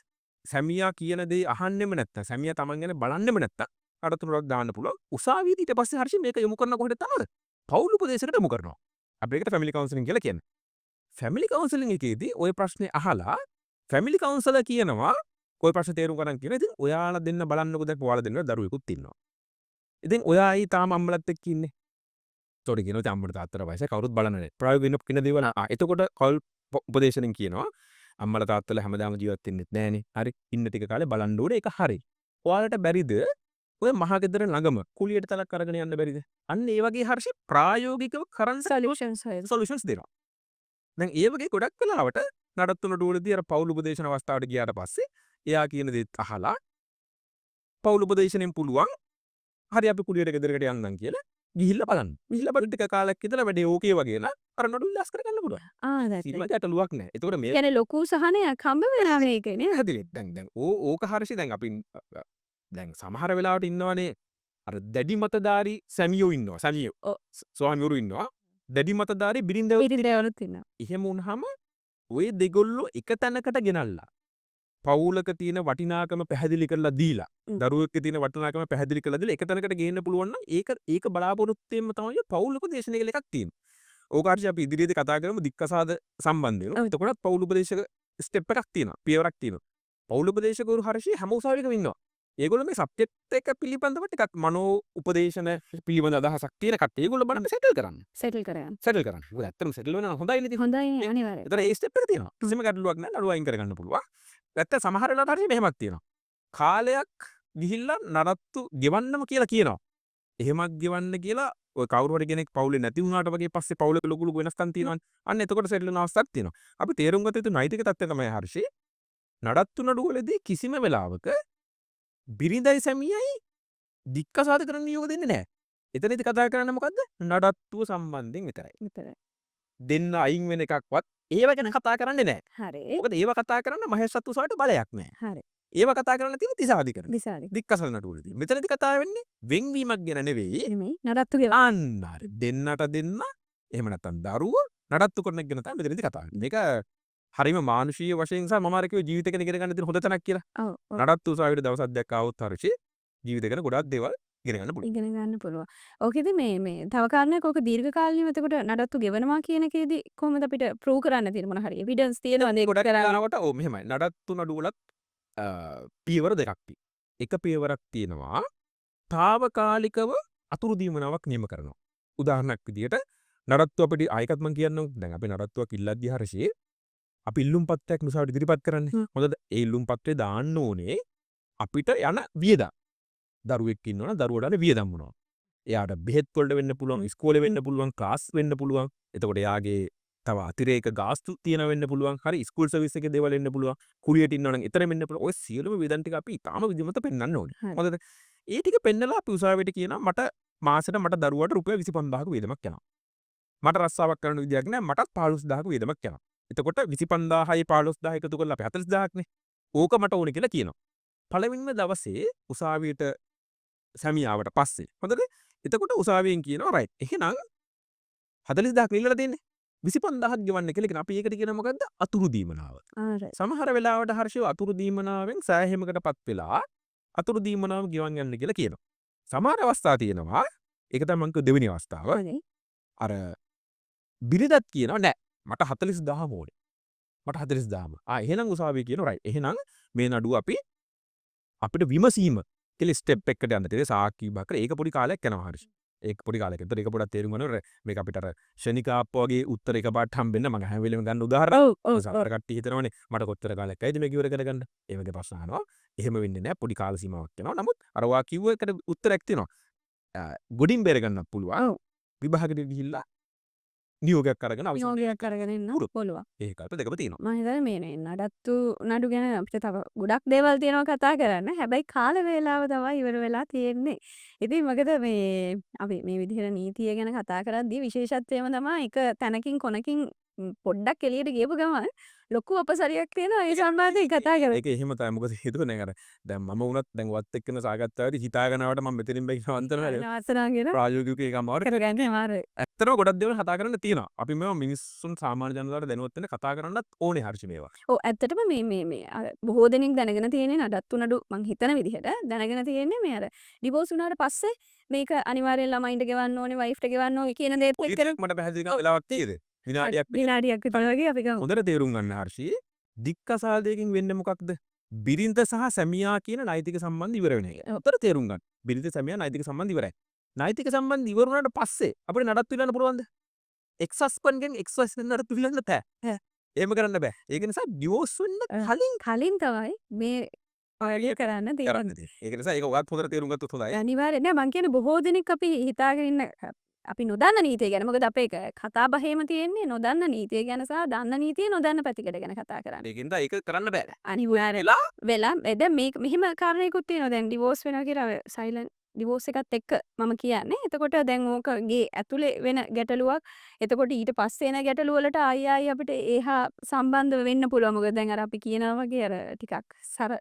සැමියා කියන දේ අහන්නෙම නැත්තම් සැමියා තමන් ගැන බලන්නෙම නැත්තම් අඩතුරක් දාන්න පුළුවන්. උසාවියේදී ඊට පස්සේ හර්ෂි මේක යොමු කරන කොහෙද තමයි පෞල් උපදේශයකට යොමු කරනවා. අපි ඒකට ෆැමිලි කවුන්සලින් කියලා කියන්නේ. ෆැමිලි කවුන්සලින් එකේදී ওই ප්‍රශ්නේ අහලා ෆැමිලි කවුන්සලර් කියනවා කොයි ප්‍රශ්න තේරුම් ගන්න කියන ඉතින් ඔයාලා දෙන්න බලන්නකෝ දැන් ඔයාලා දෙන්න දරුවෙකුත් ඉන්නවා. ඉතින් ඔයා ඇයි තාම අම්මලත් එක්ක ඉන්නේ? තොරි කියනවා ඉතින් අම්මට තාත්තට වයසයි කවුරුත් බලන්නේ නැහැ. ප්‍රායෝගිකව කින දේවල් එතකොට කවුල් උපදේශනෙන් කියනවා අම්මලා තාත්තලා හැමදාම ජීවත් වෙන්නෙත් නෑනේ. හරි. ඉන්න ටික කාලේ බලන්න ඕනේ ඒක හරි. ඔයාලට බැරිද ඔය මහගෙදර ළඟම කුලියට තලක් අරගෙන යන්න බැරිද? අන්න ඒ වගේ හර්ෂි ප්‍රායෝගිකව කරන්න සොලියුෂන්ස් දෙනවා. දැන් ඒ වගේ ගොඩක් වෙලාවට නඩත්තු නඩුවලදී අර පෞල් උපදේශන අවස්ථාවට ගියාට පස්සේ එයා කියන දේත් අහලා පෞල් උපදේශනෙන් පුළුවන් හරි අපි කුලියට ගෙදරකට යන්නම් කියලා ගිහිල්ලා බලන්න. ගිහිල්ලා බලන ටික කාලයක් ඉඳලා වැඩේ ඕකේ වගේ නම් අර නඩුව ඉල්ලාස් කරගන්න පුළුවන්. කිසිම ගැටලුවක් නැහැ. ඒතකොට මේ කියන්නේ ලොකු සහනයක් හම්බ වෙනවා මේකේ නේ. හැදිලි. දැන් ඕක හර්ෂි දැන් අපි දැන් සමහර වෙලාවට ඉන්නවනේ අර දැඩි මතධාරී සැමියෝ ඉන්නවා. සැමියෝ ස්වාමිවරු ඉන්නවා. දැඩි මතධාරී බිරින්දවරු ඉන්නවා. එහෙම වුණාම ඔය දෙගොල්ලෝ එක තැනකට ගෙනල්ලා පවුලක තියෙන වටිනාකම පැහැදිලි කරලා දීලා දරුවෙක්ගේ තියෙන වටිනාකම පැහැදිලි කරලා දීලා එක තැනකට ගේන්න පුළුවන් නම් ඒක බලාපොරොත්තු වෙන්න තමයි පවුල් උපදේශන කියලා එකක් තියෙනවා. ඕක හරිය අපි ඉදිරියේදී කතා කරමු දික්කසාද සම්බන්ධයෙන්. එතකොට පවුල් උපදේශක ස්ටෙප් එකක් තියෙනවා. පියවරක් තියෙනවා. පවුල් උපදේශකවරු හරිය හැම උසාවියකම ඉන්නවා. ඒගොල්ලෝ මේ සබ්ජෙක්ට් එක පිළිබඳව ටිකක් මනෝ උපදේශන පිළිබඳ අදහසක් තියෙන කට්ටිය ඒගොල්ලෝ බලන්න සෙටල් කරන්න. සෙටල් කරන්න. මොකද ඇත්තටම සෙටල් වෙනවා හොඳයි නේද? හොඳයි අනිවාර්යයෙන්. ඒතර ඒ ස්ටෙප් එක තියෙනවා. කිසිම ගැටලුවක් නැහැ. නඩුව අයින් කරගන්න පුළුවන්. නැත්නම් සමහර වෙලාවට හරිය මෙහෙමක් තියෙනවා. කාලයක් ගිහිල්ලා නඩත්තු ගෙවන්නම කියලා කියනවා. එහෙමත් ගෙවන්න කියලා ඔය කවුරු හරි කෙනෙක් පවුලේ නැති වුණාට වගේ පස්සේ පවුලක ලොකු ලොකු වෙනස්කම් තියෙනවනේ. අන්න එතකොට සෙටල් වෙන අවස්ථාවක් තියෙනවා. අපි තේරුම් ගත යුතු නෛතික තත්ත්වය තමයි හර්ෂේ. නඩත්තු නඩුවලදී කිසිම වෙලාවක බිරිඳයි සැමියයි දික්කසාද කරන්න නියෝග දෙන්නේ නැහැ. එතනදී කතා කරන්නේ මොකද්ද? නඩත්තුව සම්බන්ධයෙන් විතරයි. දෙන්න අයින් වෙන එකක්වත් ඒව ගැන කතා කරන්නේ නැහැ. හරි. මොකද ඒව කතා කරන්න මහේසත් උසාවියට බලයක් නැහැ. හරි. ඒව කතා කරන්න තියෙන දිසාධිකරණ. දිසාධිකරණ. දික්කසාද නඩුවලදී. මෙතනදී කතා වෙන්නේ වෙන්වීමක් ගැන නෙවෙයි. නෙමෙයි. නඩත්තු ගෙවන්න. අන්න හරි. දෙන්නට දෙන්න එහෙම නැත්නම් දරුවෝ නඩත්තු කරන එක ගැන තමයි මෙතනදී කතා වෙන්නේ. මේක හරිම මානුෂීය වශයෙන් සහ මම අර කිව්ව ජීවිත ගැන ඉගෙන ගන්න තියෙන හොඳ තැනක් කියලා. ඔව්. නඩත්තු උසාවියට දවසක් දැක්ක આવුත් හරිෂේ ජීවිත ගැන ගොඩක් දේවල් ඉගෙන ගන්න පුළුවන්. ඉගෙන ගන්න පුළුවන්. ඕකෙදි මේ තව කාරණයක් ඕක දීර්ඝකාලීනව එතකොට නඩත්තු ගෙවනවා කියන එකේදී කොහොමද අපිට ප්‍රූව් කරන්න තියෙන මොන හරි එවිඩන්ස් තියෙනවද ඒක ගොඩක් කරලා? වෙලාවට ඔව් මෙහෙමයි. නඩත්තු නඩුවලත් පියවර දෙකක් තියෙනවා. එක පියවරක් තියෙනවා తాවකාලිකව අතුරු දීමනාවක් නියම කරනවා. උදාහරණයක් විදියට නඩත්තු අපිට ආයකත් මම කියන්නම්. දැන් අපි නඩත්තුවක් ඉල්ලද්දී හරිෂේ අපි ඉල්ලුම් පත්‍රයක් මුසාවට ඉදිරිපත් කරන්නේ. හොඳද? ඒ ඉල්ලුම් පත්‍රේ දාන්න ඕනේ අපිට යන වියදම්. දරුවෙක් ඉන්නවනම් දරුවට යන වියදම් මොනවා. එයාට බෙහෙත් වලට වෙන්න පුළුවන්, ඉස්කෝලේ වෙන්න පුළුවන්, ක්ලාස් වෙන්න පුළුවන්. එතකොට එයාගේ තව අතිරේක ගාස්තු තියෙන වෙන්න පුළුවන්. හරි ස්කූල් සර්විස් එකේ දේවල් වෙන්න පුළුවන්. කුලියට ඉන්නවනම් එතන වෙන්න පුළුවන්. ඔය සියලුම වියදම් ටික අපි ඊටාම විධිමත පෙන්වන්න ඕනේ. හොඳද? ඒ ටික පෙන්නලා අපි උසාවියට කියනවා මට මාසෙට මට දරුවට රුපියල් 25000ක වියදමක් යනවා. මට රස්සාවක් කරන්න විදියක් නැහැ. මටත් 15000ක වියදමක් යනවා. එතකොට 25000යි 15000 එකතු කරලා අපි 40000ක්නේ. ඕක මට ඕනේ කියලා කියනවා. පළවෙනිම දවසේ උසාවියට සැමියාවට පස්සේ. හොඳද? එතකොට උසාවියෙන් කියනවා රයිට්. එහෙනම් 40000ක් නිල්ලලා තියෙන්නේ. 25000ක් ගෙවන්න කියලා කියන අපි ඒකට කියන මොකද්ද? අතුරු දීමනාව. සමහර වෙලාවට හර්ෂය අතුරු දීමනාවෙන් සෑහීමකටපත් වෙලා අතුරු දීමනාව ගෙවන් යන්න කියලා කියනවා. සමහර අවස්ථා තියෙනවා. ඒක තමයි මම කිව්ව දෙවෙනි අවස්ථාව. අර බිරිඳත් කියනවා නෑ මට 40000 ඕනේ. මට 40000ම. එහෙනම් උසාවිය කියනවා රයිට්. එහෙනම් මේ නඩුව අපිට විමසීම කියලා ස්ටෙප් එකකට යන්න තියෙන්නේ සාක්ෂි විභාග කරලා ඒක පොඩි කාලයක් යනවා හරියට. ඒක පොඩි කාලයක්. ඒතර ඒක පොඩක් තේරුම් ගන්න මේක අපිට අර ෂණික ආප්ප වගේ උත්තර එකපාරට හම්බෙන්න මම හැම වෙලෙම ගන්න උදාහරණ. සමහර කට්ටිය හිතනවනේ මට කොච්චර කාලයක් ඇයිද මේක ඉවර කරගන්න. ඒ වගේ ප්‍රශ්න අහනවා. එහෙම වෙන්නේ නැහැ. පොඩි කාල සීමාවක් යනවා. නමුත් අර වා කිව්ව එකට උත්තරයක් තියෙනවා. ගොඩින් බේර ගන්නත් පුළුවන්. විභාගෙට ගිහිල්ලා නියෝගයක් අරගෙන නියෝගයක් අරගෙන ඉන්න පුළුවන්. ඒ කල්ප දෙකම තියෙනවා. මම හිතන්නේ මේ නඩත්තු නඩු ගැන අපිට තව ගොඩක් දේවල් තියෙනවා කතා කරන්න. හැබැයි කාල වේලාව තමයි ඉවර වෙලා තියෙන්නේ. ඉතින් මොකද මේ අපි මේ විදිහට නීතිය ගැන කතා කරද්දී විශේෂත්වයම තමයි එක තැනකින් කොනකින් පොඩ්ඩක් එළියට ගියපු ගමන් ලොකු අපසරියක් තියෙනවා ඒ සම්බන්ධයෙන් කතා කරලා. ඒක එහෙම තමයි. මොකද හේතුව දැන් අර දැන් මම වුණත් දැන් වත් එක්කන සාකච්ඡාවේදී හිතාගෙන ආවට මම මෙතනින් බැරි නවත්තනවා ප්‍රායෝගික එකම ආවට කරගන්නේ මාරු. ඇත්තටම ගොඩක් දේවල් කතා කරන්න තියෙනවා. අපි මේවා මිනිස්සුන් සාමාන්‍ය ජනතාවට දැනුවත් වෙන්න කතා කරන්නත් ඕනේ හර්ෂ මේවා. ඔව් ඇත්තටම මේ බොහෝ දෙනෙක් දැනගෙන තියෙන්නේ නඩත්තු නඩු මං හිතන විදිහට දැනගෙන තියෙන්නේ මේ අර ඩිවෝස් වුණාට පස්සේ මේක අනිවාර්යෙන් ළමයින්ට ගෙවන්න ඕනේ වයිෆ්ට ගෙවන්න ඕනේ කියන දේත් එක්ක මට පැහැදිලි කරන වෙලාවක් තියෙද? විනාඩියක් විතර වගේ අපි ගමු. හොඳට තේරුම් ගන්න හර්ෂී. දික්කසාදයකින් වෙන්නේ මොකක්ද? බිරිඳ සහ සැමියා කියන නෛතික සම්බන්ධ ඉවර වෙන එක. හොඳට තේරුම් ගන්න. බිරිඳ සැමියා නෛතික සම්බන්ධ ඉවරයි. නෛතික සම්බන්ධ ඉවර වුණාට පස්සේ අපිට නඩත්තු ඉල්ලන්න පුළුවන්ද? එක්ස් හස්බන්ඩ්ගෙන් එක්ස් වයිෆ් නඩත්තු ඉල්ලන්න බෑ. එහෙම කරන්න බෑ. ඒක නිසා ඩිවෝස් වෙන්න කලින් තමයි මේ ඔයගේ කරන්න තියෙන්නේ. ඒක නිසා ඒක ඔයත් හොඳට තේරුම් ගත්තොත් හොඳයි. අනිවාර්යෙන් නෑ මං කියන්නේ බොහෝ දෙනෙක් අපි හිතාගෙන ඉන්න අපි නොදන්න නීතිය ගැන. මොකද අපේ කතා බහේම තියෙන්නේ නොදන්න නීතිය ගැන සහ දන්න නීතිය නොදන්න පැතිකඩ ගැන කතා කරන්නේ. ඒකින්ද ඒක කරන්න බෑ. අනිවාර්යෙන් වෙලා දැන් මේක මෙහෙම කාරණේකුත් තියෙනවා. දැන් ඩිවෝස් වෙනවා කියලා සයිලන්ට් ඩිවෝස් එකත් එක්ක මම කියන්නේ. එතකොට දැන් ඕකගේ ඇතුලේ වෙන ගැටලුවක්. එතකොට ඊට පස්සේ එන ගැටලු වලට ආයි අපිට ඒහා සම්බන්ධ වෙන්න පුළුවන්. මොකද දැන් අර අපි කියනවා වගේ අර ටිකක් සර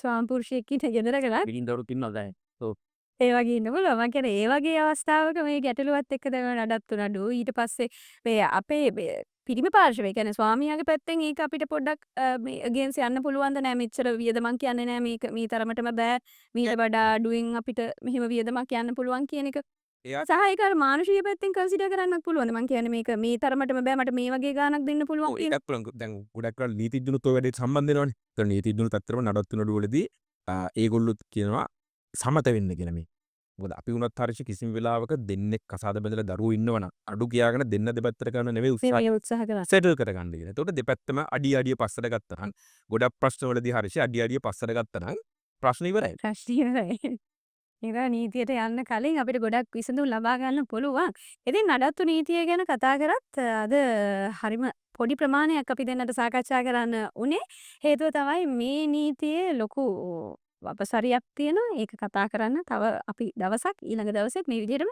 ස්වාමිපුරුෂයෙක් ඉන්න ගෙදරකලා බිරිඳවරුත් ඉන්නවා දැන්. ඔව්. ඒ වගේ ඉන්න පුළුවන්. මං කියන්නේ ඒ වගේ අවස්ථාවක මේ ගැටලුවත් එක්ක දැන් නඩත්තු නඩු ඊට පස්සේ මේ අපේ පිරිමි පාර්ශවය කියන්නේ ස්වාමියාගේ පැත්තෙන් ඒක අපිට පොඩ්ඩක් මේ අගේන්ස් යන්න පුළුවන්ද නෑ මෙච්චර වියදමක් කියන්නේ නෑ මේක මේ තරමටම බෑ මීට වඩා අඩුවෙන් අපිට මෙහෙම වියදමක් යන්න පුළුවන් කියන එක. සහ ඒක අර මානසික පැත්තෙන් කන්සිඩර් කරන්නත් පුළුවන්. මං කියන්නේ මේක මේ තරමටම බෑ මට මේ වගේ ගාණක් දෙන්න පුළුවන් කියන. ඒකත් පුළුවන්. දැන් ගොඩක් වෙලාවට නීතිඥුත් ඔය වැඩේට සම්බන්ධ වෙනවනේ. ඒතර නීතිඥුත් අත්‍තරම නඩත්තු නඩු වලදී ඒගොල්ලොත් කියනවා සමත වෙන්න කියලා මේ. මොකද අපි වුණත් හරියට කිසිම වෙලාවක දෙන්නෙක් කසාද බැඳලා දරුවෝ ඉන්නවනම් අඩු කියාගෙන දෙන්න දෙපැත්තට කරන නෙවෙයි උත්සාහ කරන්නේ. සෙටල් කරගන්න කියලා. එතකොට දෙපැත්තම අඩිය පස්සට ගත්තා නම් ගොඩක් ප්‍රශ්න වලදී හරියට අඩිය පස්සට ගත්තා නම් ප්‍රශ්න ඉවරයි. ප්‍රශ්න ඉවරයි. ඒක නීතියට යන්න කලින් අපිට ගොඩක් විසඳුම් ලබා ගන්න පුළුවන්. ඉතින් නඩත්තු නීතිය ගැන කතා කරත් අද හරිම පොඩි ප්‍රමාණයක් අපි දෙන්නට සාකච්ඡා කරන්න උනේ. හේතුව තමයි මේ නීතියේ ලොකු වපසරියක් තියෙනවා. ඒක කතා කරන්න තව අපි දවසක් ඊළඟ දවසෙත් මේ විදිහටම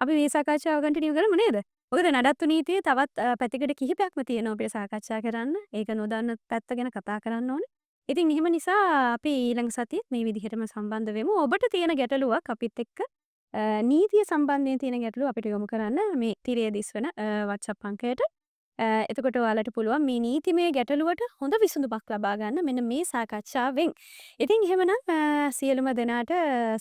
අපි මේ සාකච්ඡාව කන්ටිනියු කරමු නේද? මොකද නඩත්තු නීතියේ තවත් පැතිකඩ කිහිපයක්ම තියෙනවා අපිට සාකච්ඡා කරන්න. ඒක නොදන්න පැත්ත ගැන කතා කරන්න ඕනේ. ඉතින් එහෙම නිසා අපි ඊළඟ සතියේත් මේ විදිහටම සම්බන්ධ වෙමු. ඔබට තියෙන ගැටලුවක් අපිත් එක්ක නීතිය සම්බන්ධයෙන් තියෙන ගැටලුව අපිට යොමු කරන්න මේ තිරය දිස්වන WhatsApp අංකයට. එතකොට ඔයාලට පුළුවන් මේ නීතිමය ගැටලුවට හොඳ විසඳුමක් ලබා ගන්න මෙන්න මේ සාකච්ඡාවෙන්. ඉතින් එහෙමනම් සියලුම දෙනාට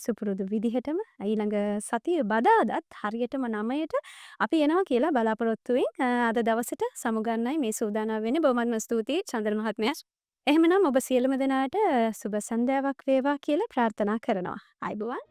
සුපුරුදු විදිහටම ඊළඟ සතිය බදාදත් හරියටම 9ට අපි එනවා කියලා බලාපොරොත්තු වෙමින් අද දවසට සමුගන්නයි මේ සූදානම් වෙන්නේ. බොහොමත්ම ස්තුතියි චන්ද්‍රන් මහත්මයා. එහෙමනම් ඔබ සියලුම දෙනාට සුබ සන්ධ්‍යාවක් වේවා කියලා ප්‍රාර්ථනා කරනවා. ආයුබෝවන්.